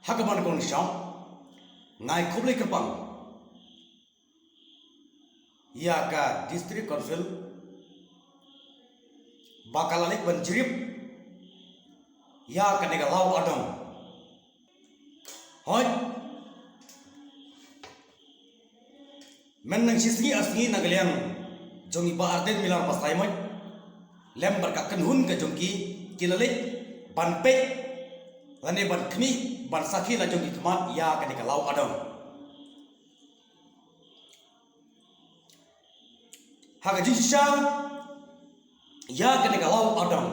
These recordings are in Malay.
hakaman kon sham ngai khuble kapang ya ka district council bakalalik banjirip ya ka nega law adong hoy men nang sisngi asngi nagaliang jongi ba arden milar pasai moy lem berkakan hun ke jongki kilalik ban pe lane ban khni ban sakhi la jongki khmat ya ka nega law adong haga jisha ya ka nega law adong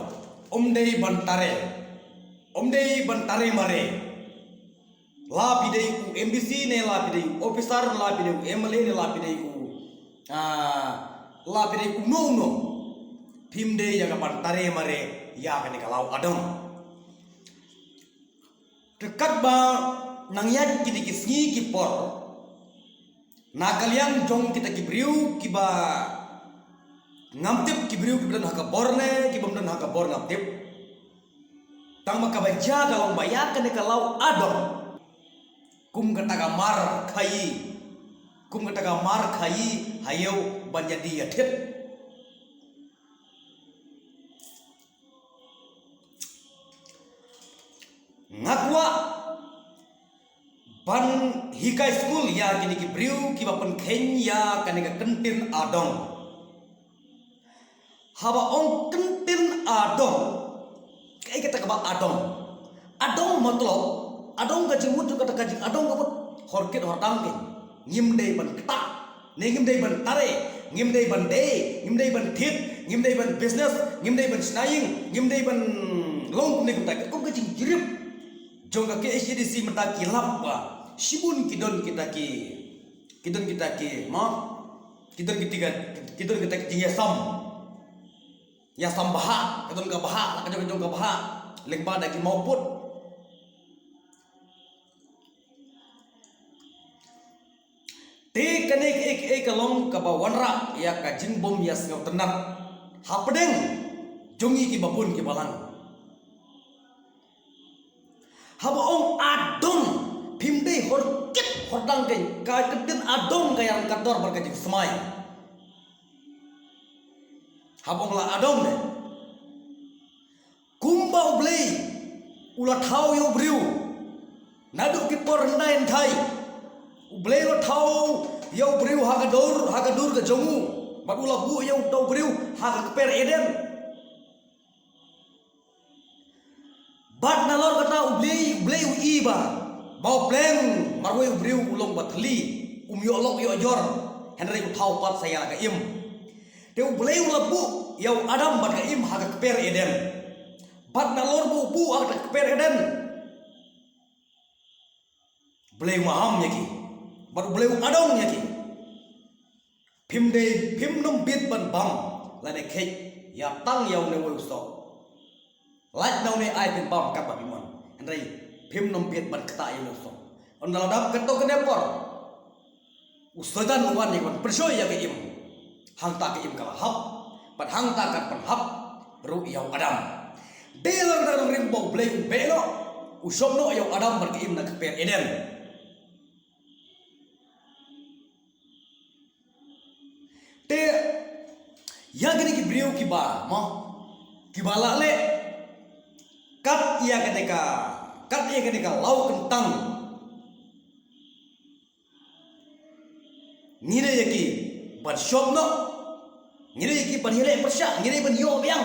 omdei bantare mare la pidei u MBC ne la pidei officer la pidei MLA ne la pidei u la pidei u no pimde ya ka bantare mare ya ka ne kalau adong dekat ba nang yat kiti kisngi ki por na kalian jong kita kibriu kiba ngamtip kibriu kibran haka borne kibam haka bor ngamtip tang makabaja galong bayak ka ne kalau adong kum kataga mar khai hayau banjadi yathit ngakwa ban hikai school ya kini ki briu ki bapan kenya kanega kentin adong haba ong kentin adong kai kata ka ba adong matlab adong ka jimut kata ka jing adong ka horkit hordang ke ngimdei ban kata ne ngimdei ban tare ngimdei ban de ngimdei ban thit ngimdei ban business ngimdei ban snaing ngimdei ban long ne ka ko ka jing jirip jongga ke SDC mata kilap ba sibun kidon kita ki ma kidon kita jing ya sam baha kidon ka baha ka jong ka baha lengba da ki mauput te kane ek kalong ka ba wanra ya ka jingbom ya sngau tenat hapdeng jongi ki babun ki balang haba ong adong pimde horkit hordang ke ka kedin adong ka yang kador berkaji semai habong la adong ne kumba ublei ula thau yo briu nadu ki por ndain thai ublei lo thau yo briu hagadur ka jongu bagula bu yo tau briu haga per eden bat nalor kata ublei iba bau pleng marwai ubriu ulong batli yo lok yo jor henry thau pat saya ka im te ublei ulabu yo adam bat ka im haga per eden bat nalor bu haga per eden blei maham yaki bat ublei adong yaki phimnum bit ban bam lane khej ya tang yo ne wo so lach nau ne ai pin bam kat babiman andai phim nom piet ban kata yo so on dalam dap keto kene por usadan wan ni kon perso ya ke im hang ta ke im kala hap pat hang ta kat pan hap ru yau adam delong dalam rim bo blei belo usom no yau adam ban ke im na per eden te ya gini ki brio ki ba ma ki bala le kat ia ketika lau kentang ngire yaki ban shop no ngire yaki ban hele persya ngire ban yo yang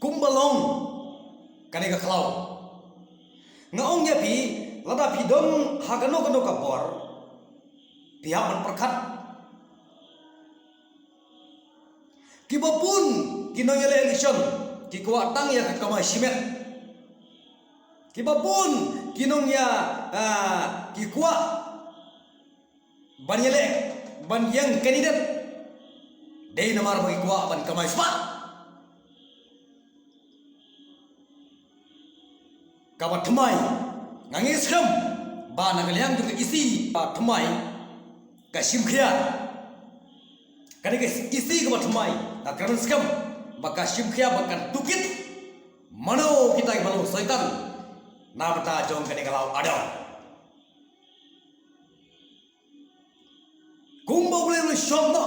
kumbalong ketika kalau ngaong ya pi lada pi don hagano kano kapor pihak ban perkat kibapun kinoyele election kikuatang ya kamai simet kibapun kinong ya kikua banyele ban yang kandidat dei namar bagi kuat ban kamai spa kabat thmai ngangis kham ba nagaliang tu isi ba thmai ka simkhia kani ke isi kabat thmai na karan skam ba ka simkhia ba kan tukit mano kita mano setan Nabata jong kani kalau adong. Kumba boleh lu shop no.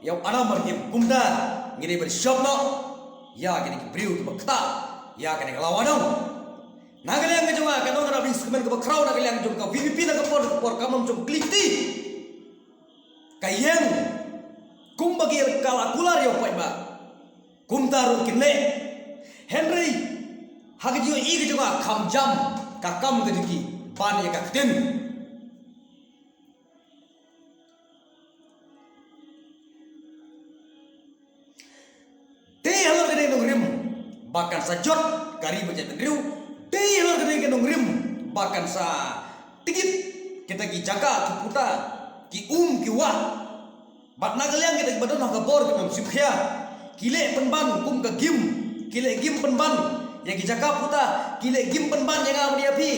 Yang adam berkim kumda ngiri bershop no. Ya kini kibriu ke bakta. Ya kani kalau adong. Nagaliang ke jonga kanong na bis kemen ke bakrau nagaliang jong ka VVP na ke por kamam jong klikti. Kayeng kumba ki kala kular yo pai ba. Kumtaru kinle. Henry hagjiyo ig juga kham jam kakam gejiki ban ya kakten te halor gede nongrim bahkan sajot kari baca tendriu te halor gede nongrim bahkan sa tigit kita ki jaga ki puta ki ki wah bat nagaliang kita badan nagabor ke sibkhya kile penban kum ka gim kile gim penban yang kijaka puta kile gim penban yang ngam dia pi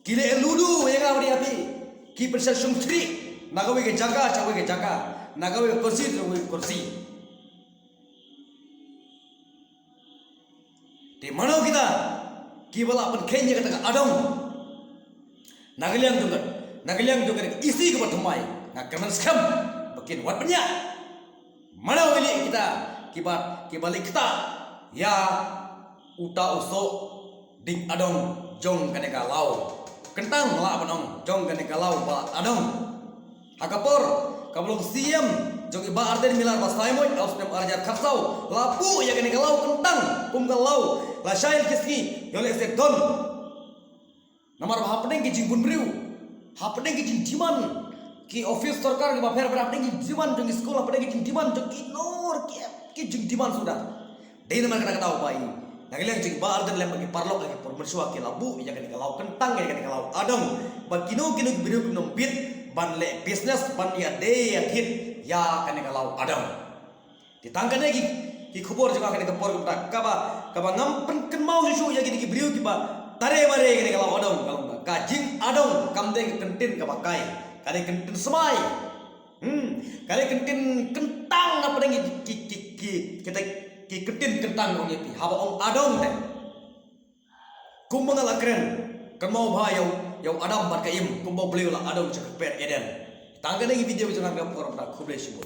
kile ludu yang ngam dia pi ki persal sumtri nagawe ke jaga cawe ke jaga nagawe kursi cawe kursi di mana kita ki bala pen kenya kata adong nagaliang juga isi ke batumai ngakaman skam bikin wat penya mana wili kita kibalik kita ya uta usok ding adong jong kane kalau kentang la panong jong kane kalau ba adong hakapor kablong siam jong iba arden milar basai moy aus nem arjar kharsau lapu ya kane kalau kentang kum kalau la shail kiski yole se don namar hapdeng ki jingun briu hapdeng ki jintiman ki office sarkar ki ba fer hapdeng ki jiman jong school hapdeng ki jintiman jong inor ki jintiman sudah dei namar kata tahu bai nagaliang jing bar dan lempagi parlok lagi por bersua ke labu ya kan kalau kentang ya kan kalau adong bagino kino biru kino bit ban le business ban ya day ya hit ya kan kalau adong ditangkan lagi ki khubor juga kan kepor kaba ngampen ken mau susu ya gini ki biru ki ba tare bare kan kalau adong kalau kajing adong kamdeng kentin kaba kai kare kentin semai kare kentin kentang apa dengi kita ki ketin kentang ong yepi haba ong adong te kumbang ala keren kan mau bah yau adam bar kaim kumbang beliau la adong cek per eden tangga lagi video jangan ngap orang tak kublai sibuk